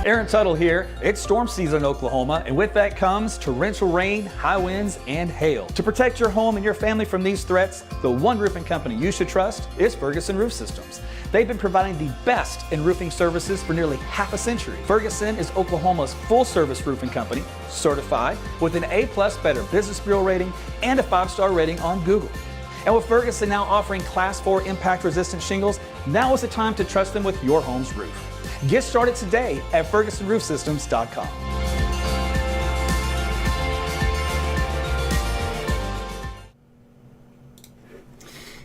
Aaron Tuttle here. It's storm season in Oklahoma, and with that comes torrential rain, high winds, and hail. To protect your home and your family from these threats, the one roofing company you should trust is Ferguson Roof Systems. They've been providing the best in roofing services for nearly half a century. Ferguson is Oklahoma's full-service roofing company, certified with an A+ Better Business Bureau rating and a 5-star rating on Google. And with Ferguson now offering Class 4 impact-resistant shingles, now is the time to trust them with your home's roof. Get started today at FergusonRoofSystems.com.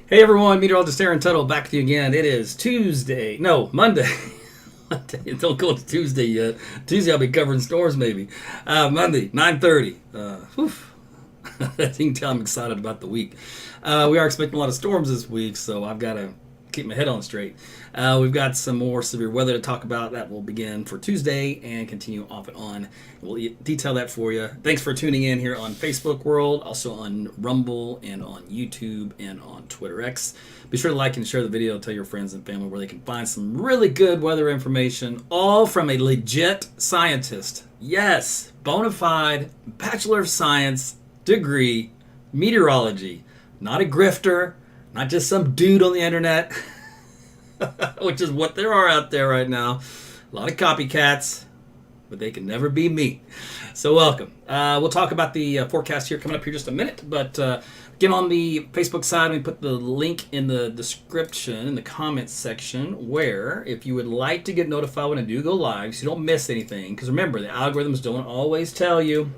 Hey everyone, Meteorologist Aaron Tuttle back with you again. It is Monday. Monday. Don't go to Tuesday yet. Tuesday I'll be covering storms maybe. Monday, 9:30. You can tell I'm excited about the week. We are expecting a lot of storms this week, so I've got to keep my head on straight. We've got some more severe weather to talk about. That will begin for Tuesday and continue off and on. We'll detail that for you. Thanks for tuning in here on Facebook World, also on Rumble and on YouTube and on Twitter X. Be sure to like and share the video. Tell your friends and family where they can find some really good weather information, all from a legit scientist. Yes, bona fide Bachelor of Science degree, meteorology. Not a grifter, not just some dude on the internet, which is what there are out there right now. A lot of copycats, but they can never be me. So welcome. We'll talk about the forecast here coming up here just a minute, but get on the Facebook side. We put the link in the description, in the comments section, where if you would like to get notified when I do go live, so you don't miss anything, because remember, the algorithms don't always tell you.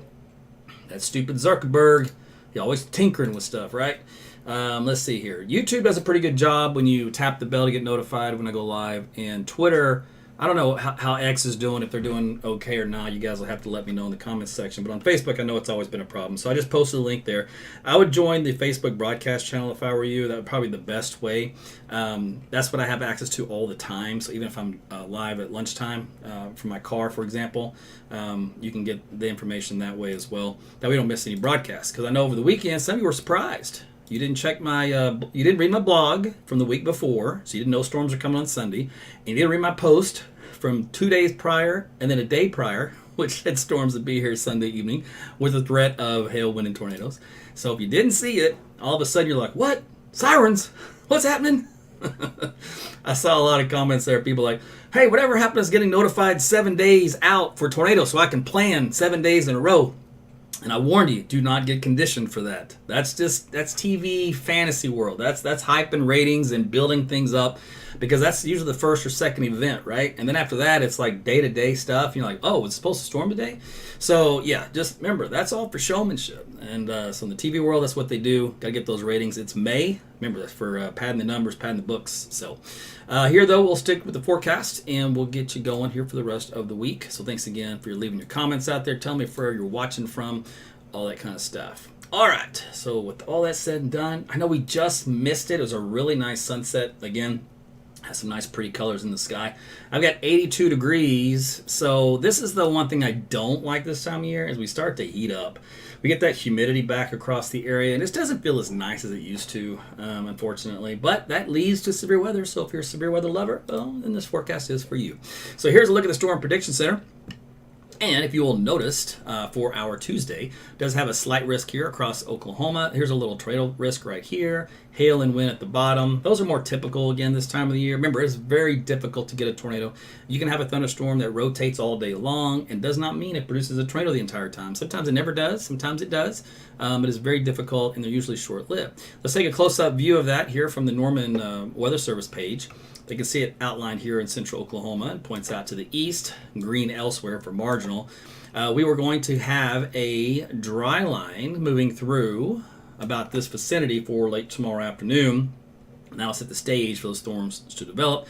That stupid Zuckerberg, he's always tinkering with stuff, right? Let's see here. YouTube does a pretty good job when you tap the bell to get notified when I go live. And Twitter, I don't know how X is doing, if they're doing okay or not. You guys will have to let me know in the comments section. But on Facebook, I know it's always been a problem. So I just posted a link there. I would join the Facebook broadcast channel if I were you. That would probably be the best way. That's what I have access to all the time. So even if I'm live at lunchtime from my car, for example, you can get the information that way as well. That way you don't miss any broadcasts. Because I know over the weekend, some of you were surprised. You didn't check you didn't read my blog from the week before, so you didn't know storms are coming on Sunday. And you didn't read my post from 2 days prior and then a day prior, which had storms would be here Sunday evening with the threat of hail, wind, and tornadoes. So if you didn't see it, all of a sudden you're like, what? Sirens? What's happening? I saw a lot of comments there. People like, hey, whatever happened is getting notified 7 days out for tornadoes so I can plan 7 days in a row. And I warned you, do not get conditioned for that. That's TV fantasy world. That's hype and ratings and building things up, because that's usually the first or second event, right? And then after that, it's like day-to-day stuff. You're like, oh, it's supposed to storm today? So yeah, just remember, that's all for showmanship. And so in the TV world, that's what they do. Got to get those ratings. It's May. Remember, that's for padding the numbers, padding the books. So here, though, we'll stick with the forecast, and we'll get you going here for the rest of the week. So thanks again for leaving your comments out there. Tell me where you're watching from, all that kind of stuff. All right, so with all that said and done, I know we just missed it. It was a really nice sunset. Again, has some nice pretty colors in the sky. I've got 82 degrees, so this is the one thing I don't like this time of year is we start to heat up. We get that humidity back across the area, and it doesn't feel as nice as it used to, unfortunately. But that leads to severe weather, so if you're a severe weather lover, well, then this forecast is for you. So here's a look at the Storm Prediction Center. And if you all noticed, for our Tuesday, does have a slight risk here across Oklahoma. Here's a little tornado risk right here. Hail and wind at the bottom. Those are more typical, again, this time of the year. Remember, it's very difficult to get a tornado. You can have a thunderstorm that rotates all day long and does not mean it produces a tornado the entire time. Sometimes it never does. Sometimes it does. But it's very difficult, and they're usually short-lived. Let's take a close-up view of that here from the Norman Weather Service page. You can see it outlined here in central Oklahoma and points out to the east, green elsewhere for marginal. We were going to have a dry line moving through about this vicinity for late tomorrow afternoon. Now set the stage for the storms to develop.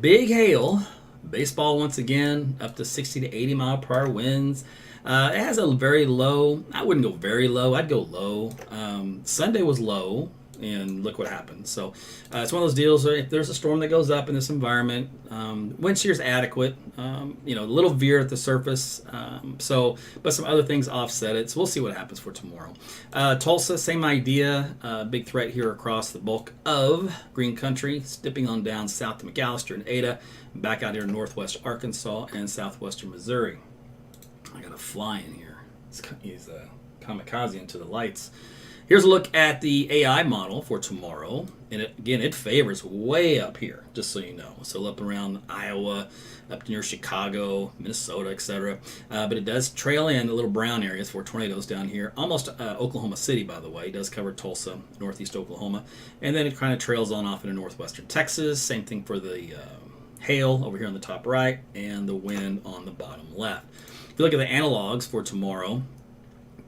Big hail, baseball once again, up to 60 to 80 mile per hour winds. It has a very low, I wouldn't go very low, I'd go low. Sunday was low. and look what happens. So it's one of those deals where if there's a storm that goes up in this environment, wind shear is adequate. A little veer at the surface. But some other things offset it. So we'll see what happens for tomorrow. Tulsa, same idea. Big threat here across the bulk of Green Country, dipping on down south to McAllister and Ada, back out here in northwest Arkansas and southwestern Missouri. I got a fly in here. He's kamikaze into the lights. Here's a look at the AI model for tomorrow. And it favors way up here, just so you know. So up around Iowa, up near Chicago, Minnesota, etc. But it does trail in the little brown areas for tornadoes down here. Almost Oklahoma City, by the way. It does cover Tulsa, northeast Oklahoma. And then it kind of trails on off into northwestern Texas. Same thing for the hail over here on the top right and the wind on the bottom left. If you look at the analogs for tomorrow,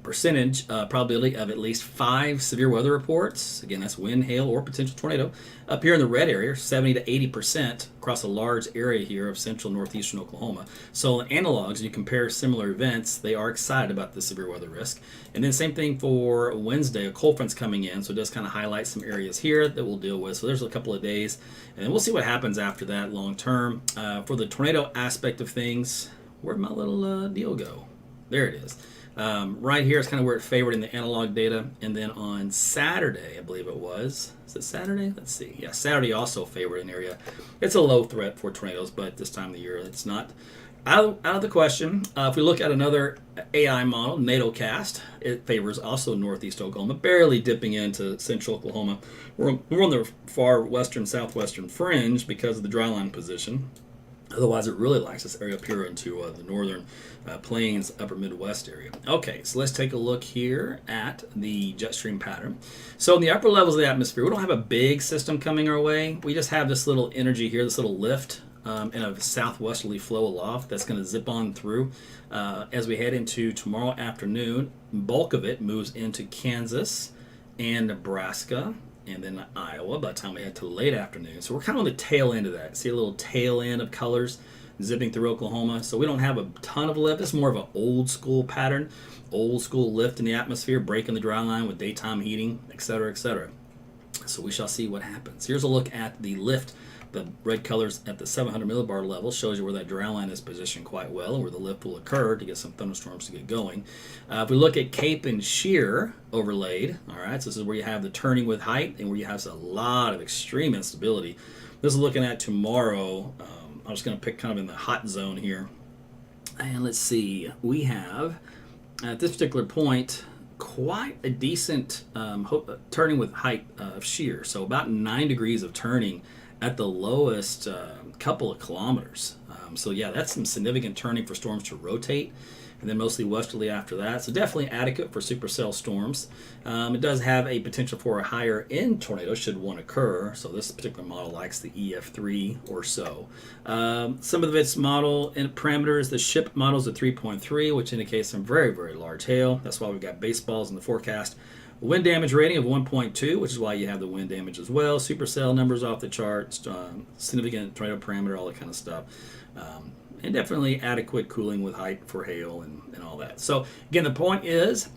percentage probability of at least 5 severe weather reports. Again, that's wind, hail, or potential tornado. Up here in the red area, 70 to 80% across a large area here of central northeastern Oklahoma. So in analogs, you compare similar events, they are excited about the severe weather risk. And then same thing for Wednesday, a cold front's coming in, so it does kind of highlight some areas here that we'll deal with. So there's a couple of days, and then we'll see what happens after that long term. For the tornado aspect of things, where'd my little deal go? There it is. Right here is kind of where it favored in the analog data. And then on Saturday, I believe it was. Is it Saturday? Let's see. Yeah, Saturday also favored an area. It's a low threat for tornadoes, but this time of the year, it's not out of the question. If we look at another AI model, NATOcast, it favors also northeast Oklahoma, barely dipping into central Oklahoma. We're on the far western, southwestern fringe because of the dry line position. Otherwise, it really likes this area up here into the northern plains, upper Midwest area. Okay, so let's take a look here at the jet stream pattern. So in the upper levels of the atmosphere, we don't have a big system coming our way. We just have this little energy here, this little lift, and a southwesterly flow aloft that's going to zip on through as we head into tomorrow afternoon. Bulk of it moves into Kansas and Nebraska, and then Iowa by the time we head to late afternoon. So we're kind of on the tail end of that. See a little tail end of colors zipping through Oklahoma. So we don't have a ton of lift. It's more of an old school pattern, old school lift in the atmosphere, breaking the dry line with daytime heating, etc., etc. So we shall see what happens. Here's a look at the lift. The red colors at the 700 millibar level shows you where that dry line is positioned quite well and where the lift will occur to get some thunderstorms to get going. If we look at Cape and Shear overlaid, all right, so this is where you have the turning with height and where you have a lot of extreme instability. This is looking at tomorrow. I'm just going to pick kind of in the hot zone here. And let's see, we have at this particular point quite a decent turning with height of shear. So about 9 degrees of turning at the lowest couple of kilometers. So yeah, that's some significant turning for storms to rotate, and then mostly westerly after that. So definitely adequate for supercell storms. It does have a potential for a higher end tornado should one occur. So this particular model likes the EF3 or so. Some of its model and parameters, the ship model is a 3.3, which indicates some very, very large hail. That's why we've got baseballs in the forecast. Wind damage rating of 1.2, which is why you have the wind damage as well. Supercell numbers off the charts, significant tornado parameter, all that kind of stuff. And definitely adequate cooling with height for hail and all that. So again, the point is,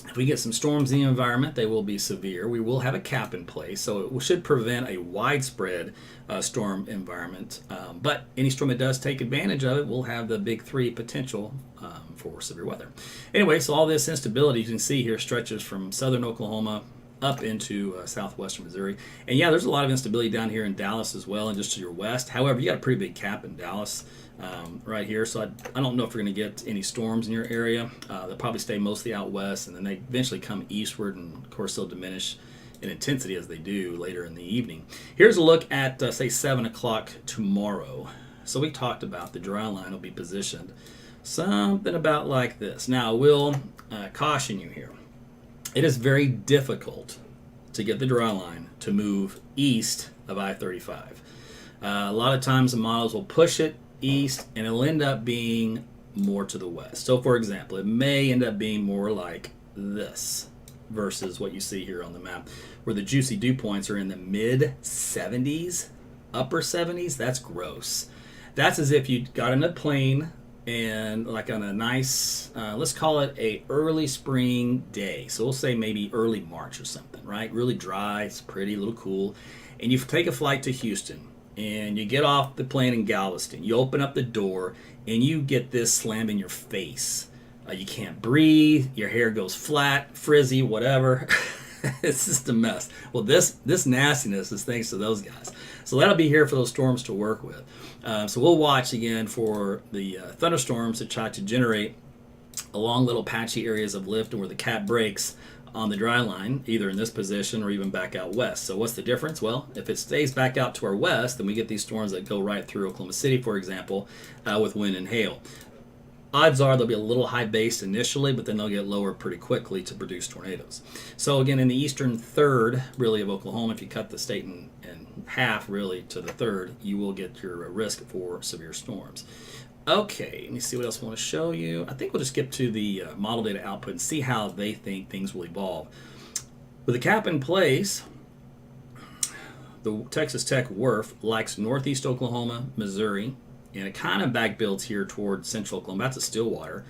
if we get some storms in the environment, they will be severe. We will have a cap in place, so it should prevent a widespread storm environment. But any storm that does take advantage of it will have the big 3 potential for severe weather. Anyway, so all this instability you can see here stretches from southern Oklahoma up into southwestern Missouri. And yeah, there's a lot of instability down here in Dallas as well, and just to your west. However, you got a pretty big cap in Dallas right here, so I don't know if we're going to get any storms in your area. They'll probably stay mostly out west, and then they eventually come eastward, and of course they'll diminish in intensity as they do later in the evening. Here's a look at, say, 7 o'clock tomorrow. So we talked about the dry line will be positioned something about like this. Now, I will caution you here. It is very difficult to get the dry line to move east of I-35. A lot of times the models will push it east and it'll end up being more to the west. So for example, it may end up being more like this versus what you see here on the map, where the juicy dew points are in the mid 70s, upper 70s. That's gross. That's as if you got in a plane and like on a nice, let's call it a early spring day. So we'll say maybe early March or something, right? Really dry, it's pretty, a little cool. And you take a flight to Houston, and you get off the plane in Galveston. You open up the door, and you get this slam in your face. You can't breathe, your hair goes flat, frizzy, whatever. It's just a mess. Well, this nastiness is thanks to those guys. So that'll be here for those storms to work with. So we'll watch again for the thunderstorms that try to generate along little patchy areas of lift and where the cap breaks on the dry line, either in this position or even back out west. So what's the difference? Well, if it stays back out to our west, then we get these storms that go right through Oklahoma City, for example, with wind and hail. Odds are they'll be a little high based initially, but then they'll get lower pretty quickly to produce tornadoes. So again, in the eastern third, really, of Oklahoma, if you cut the state in half, really, to the third, you will get your risk for severe storms. Okay, let me see what else I want to show you. I think we'll just skip to the model data output and see how they think things will evolve. With the cap in place, the Texas Tech WRF likes northeast Oklahoma, Missouri, and it kind of back builds here toward central Oklahoma. That's a Stillwater.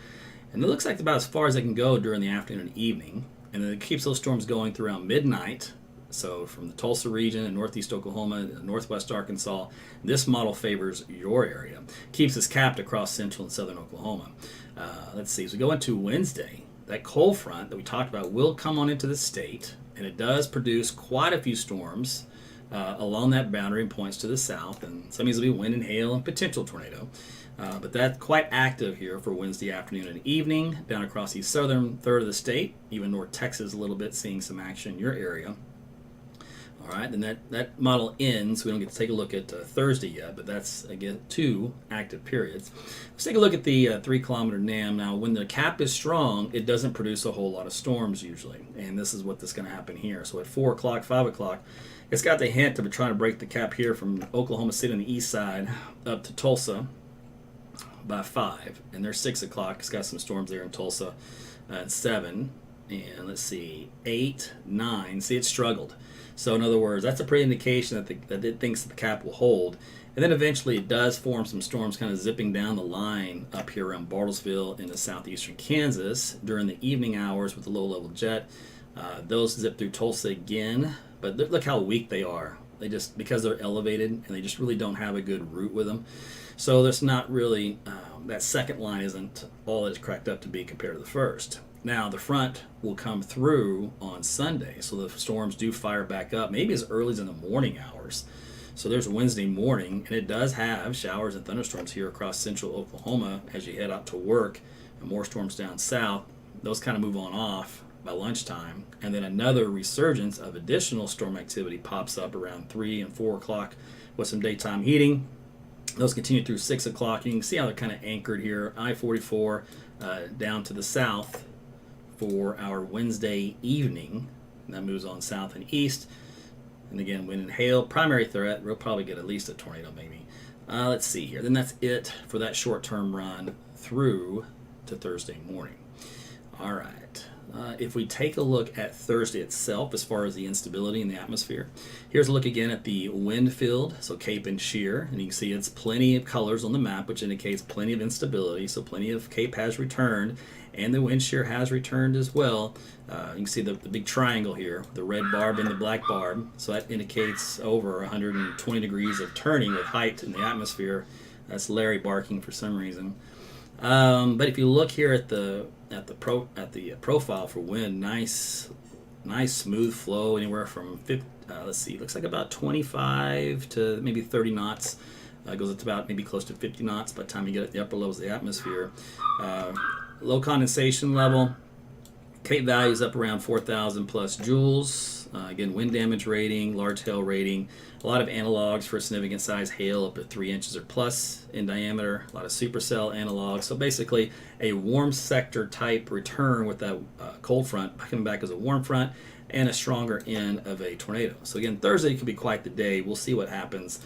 And it looks like about as far as they can go during the afternoon and evening. And then it keeps those storms going through around midnight. So from the Tulsa region and northeast Oklahoma, northwest Arkansas, this model favors your area. Keeps us capped across central and southern Oklahoma. Let's see, as we go into Wednesday, that cold front that we talked about will come on into the state. And it does produce quite a few storms along that boundary and points to the south, and some of these will be wind and hail and potential tornado. But that's quite active here for Wednesday afternoon and evening, down across the southern third of the state, even North Texas a little bit, seeing some action in your area. All right, then that model ends. We don't get to take a look at Thursday yet, but that's, again, 2 active periods. Let's take a look at the 3-kilometer NAM. Now, when the cap is strong, it doesn't produce a whole lot of storms usually, and this is what's going to happen here. So at 4 o'clock, 5 o'clock, it's got the hint of trying to break the cap here from Oklahoma City on the east side up to Tulsa by 5. And there's 6 o'clock. It's got some storms there in Tulsa at 7. And let's see, 8, 9. See, it struggled. So in other words, that's a pretty indication that it thinks that the cap will hold. And then eventually it does form some storms kind of zipping down the line up here around Bartlesville into southeastern Kansas during the evening hours with the low-level jet. Those zip through Tulsa again. But look how weak they are. They just, because they're elevated, and they just really don't have a good route with them. So there's not really, that second line isn't all it's cracked up to be compared to the first. Now, the front will come through on Sunday, so the storms do fire back up, maybe as early as in the morning hours. So there's Wednesday morning, and it does have showers and thunderstorms here across central Oklahoma as you head out to work, and more storms down south. Those kind of move on off by lunchtime, and then another resurgence of additional storm activity pops up around 3 and 4 o'clock with some daytime heating. Those continue through 6 o'clock. You can see how they're kind of anchored here, I-44 down to the south for our Wednesday evening. And that moves on south and east. And again, wind and hail, primary threat. We'll probably get at least a tornado maybe. Let's see here. Then that's it for that short-term run through to Thursday morning. All right. If we take a look at Thursday itself as far as the instability in the atmosphere, here's a look again at the wind field, so Cape and Shear, and you can see it's plenty of colors on the map, which indicates plenty of instability, so plenty of Cape has returned, and the wind shear has returned as well. You can see the big triangle here, the red barb and the black barb, so that indicates over 120 degrees of turning with height in the atmosphere. That's Larry barking for some reason. But if you look here at the profile for wind, nice smooth flow, anywhere from 50, let's see, looks like about 25 to maybe 30 knots. Goes up to about maybe close to 50 knots by the time you get at the upper levels of the atmosphere. Low condensation level, Cape value is up around 4,000 plus joules. Again, wind damage rating, large hail rating, a lot of analogs for significant size hail up at 3 inches or plus in diameter, a lot of supercell analogs. So basically a warm sector type return with that cold front coming back as a warm front and a stronger end of a tornado. So again, Thursday could be quite the day. We'll see what happens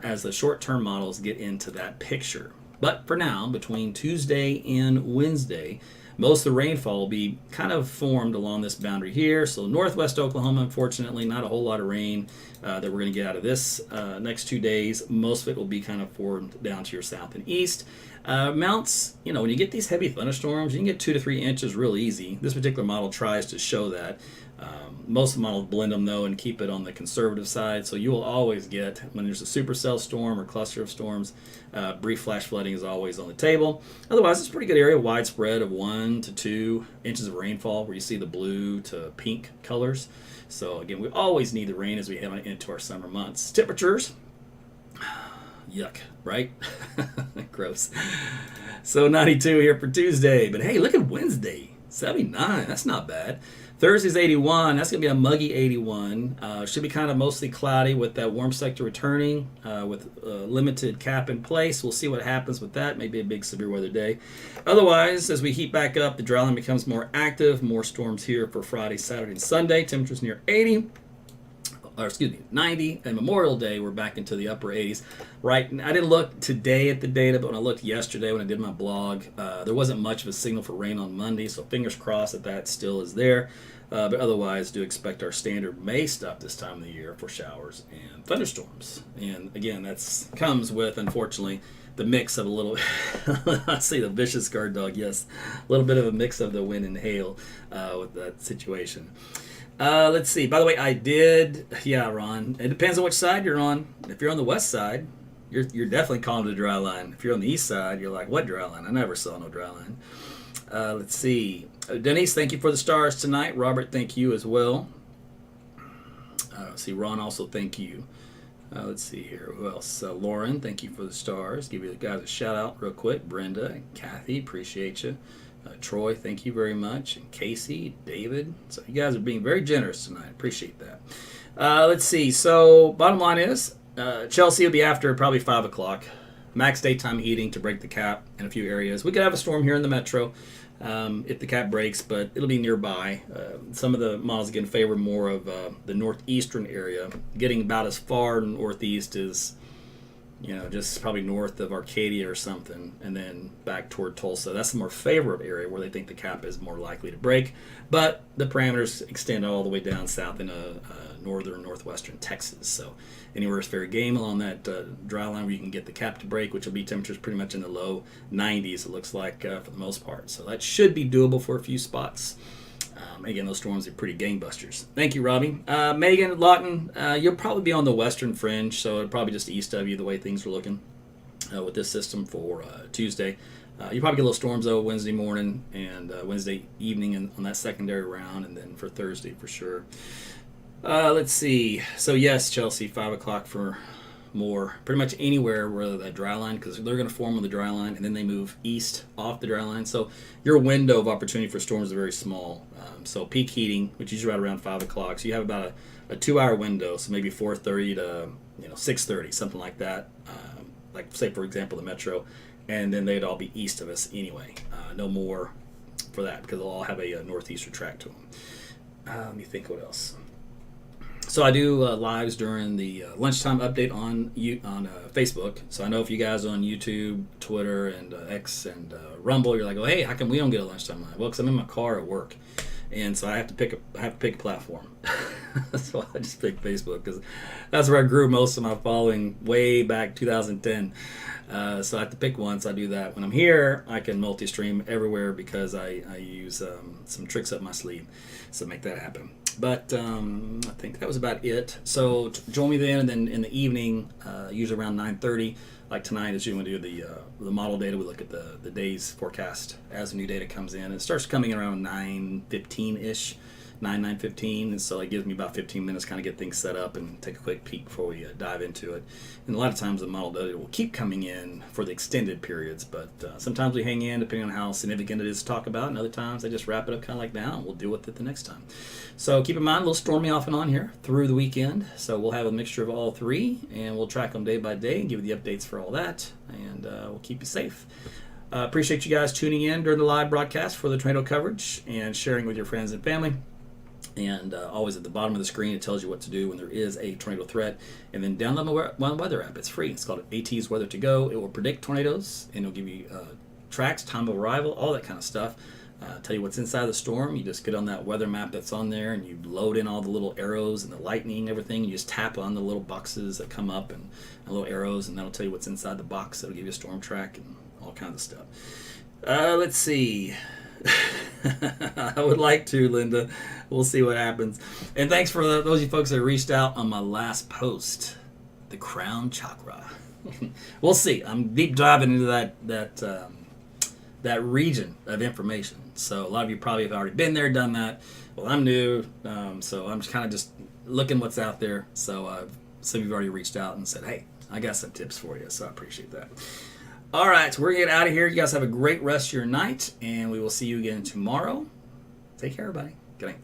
as the short-term models get into that picture. But for now, between Tuesday and Wednesday, most of the rainfall will be kind of formed along this boundary here. So northwest Oklahoma, unfortunately, not a whole lot of rain that we're going to get out of this next 2 days. Most of it will be kind of formed down to your south and east. Mounts, when you get these heavy thunderstorms, you can get 2 to 3 inches real easy. This particular model tries to show that. Most of the models blend them, though, and keep it on the conservative side. So you will always get, when there's a supercell storm or cluster of storms, brief flash flooding is always on the table. Otherwise, it's a pretty good area, widespread of 1 to 2 inches of rainfall, where you see the blue to pink colors. So, again, we always need the rain as we head into our summer months. Temperatures, yuck, right? Gross. So 92 here for Tuesday. But hey, look at Wednesday, 79. That's not bad. Thursday's 81. That's going to be a muggy 81. Should be kind of mostly cloudy with that warm sector returning with limited cap in place. We'll see what happens with that. Maybe a big severe weather day. Otherwise, as we heat back up, the dry line becomes more active. More storms here for Friday, Saturday, and Sunday. Temperatures near 80. 90, and Memorial Day, we're back into the upper 80s. Right, I didn't look today at the data, but when I looked yesterday when I did my blog, there wasn't much of a signal for rain on Monday, so fingers crossed that still is there. But otherwise, do expect our standard May stuff this time of the year for showers and thunderstorms. And again, that comes with, unfortunately, the mix of a little, I say the vicious guard dog, yes, a little bit of a mix of the wind and hail with that situation. Let's see. By the way, Ron, it depends on which side you're on. If you're on the west side, you're definitely calling it a dry line. If you're on the east side, you're like, what dry line? I never saw no dry line. Let's see. Denise, thank you for the stars tonight. Robert, thank you as well. Ron, also thank you. Let's see here. Who else? Lauren, thank you for the stars. Give you guys a shout out real quick. Brenda, Kathy, appreciate you. Troy, thank you very much. And Casey, David. So you guys are being very generous tonight. Appreciate that. Let's see. So bottom line is Chelsea will be after probably 5 o'clock. Max daytime heating to break the cap in a few areas. We could have a storm here in the metro if the cap breaks, but it'll be nearby. Some of the models again favor more of the northeastern area, getting about as far northeast as just probably north of Arcadia or something, and then back toward Tulsa. That's the more favorable area where they think the cap is more likely to break. But the parameters extend all the way down south into northern, northwestern Texas. So anywhere is fair game along that dry line where you can get the cap to break, which will be temperatures pretty much in the low 90s, it looks like, for the most part. So that should be doable for a few spots. Again, those storms are pretty gangbusters. Thank you, Robbie. Megan Lawton, you'll probably be on the western fringe, so probably just east of you the way things are looking with this system for Tuesday. You probably get little storms, though, Wednesday morning and Wednesday evening on that secondary round, and then for Thursday for sure. Let's see. So, yes, Chelsea, 5 o'clock for more. Pretty much anywhere where that dry line, because they're going to form on the dry line, and then they move east off the dry line. So your window of opportunity for storms is very small. So peak heating, which is right around 5 o'clock. So you have about a 2-hour window, so maybe 4:30 to 6:30, something like that. Like, say, for example, the metro. And then they'd all be east of us anyway. No more for that, because they'll all have a northeastern track to them. Let me think what else. So I do lives during the lunchtime update on Facebook. So I know if you guys on YouTube, Twitter, and X and Rumble, you're like, oh, hey, how come we don't get a lunchtime live? Well, because I'm in my car at work, and so I have to pick a platform. So I just picked Facebook because that's where I grew most of my following way back 2010. So I have to pick one, so I do that. When I'm here, I can multi-stream everywhere because I use some tricks up my sleeve, so make that happen. But I think that was about it. So join me then, and then in the evening, usually around 9:30, like tonight, as you want to do the model data, we look at the day's forecast as the new data comes in. It starts coming in around 9:15-ish. 9:15, and so it gives me about 15 minutes to kind of get things set up and take a quick peek before we dive into it. And a lot of times the model data will keep coming in for the extended periods, but sometimes we hang in depending on how significant it is to talk about, and other times I just wrap it up kind of like now, and we'll deal with it the next time. So keep in mind, a little stormy off and on here through the weekend, so we'll have a mixture of all three, and we'll track them day by day and give you the updates for all that, and we'll keep you safe. Appreciate you guys tuning in during the live broadcast for the tornado coverage and sharing with your friends and family. And always at the bottom of the screen, it tells you what to do when there is a tornado threat. And then download my weather app. It's free. It's called AT's Weather to Go. It will predict tornadoes, and it'll give you tracks, time of arrival, all that kind of stuff. Tell you what's inside the storm. You just get on that weather map that's on there, and you load in all the little arrows and the lightning, everything. You just tap on the little boxes that come up and little arrows, and that'll tell you what's inside the box. That'll give you a storm track and all kinds of stuff. Let's see. I would like to, Linda. We'll see what happens. And thanks for those of you folks that reached out on my last post, the crown chakra. We'll see. I'm deep diving into that region of information. So a lot of you probably have already been there, done that. Well, I'm new, so I'm just kind of looking what's out there. So some of you have already reached out and said, hey, I got some tips for you, so I appreciate that. All right, so we're going to get out of here. You guys have a great rest of your night, and we will see you again tomorrow. Take care, everybody. Good night.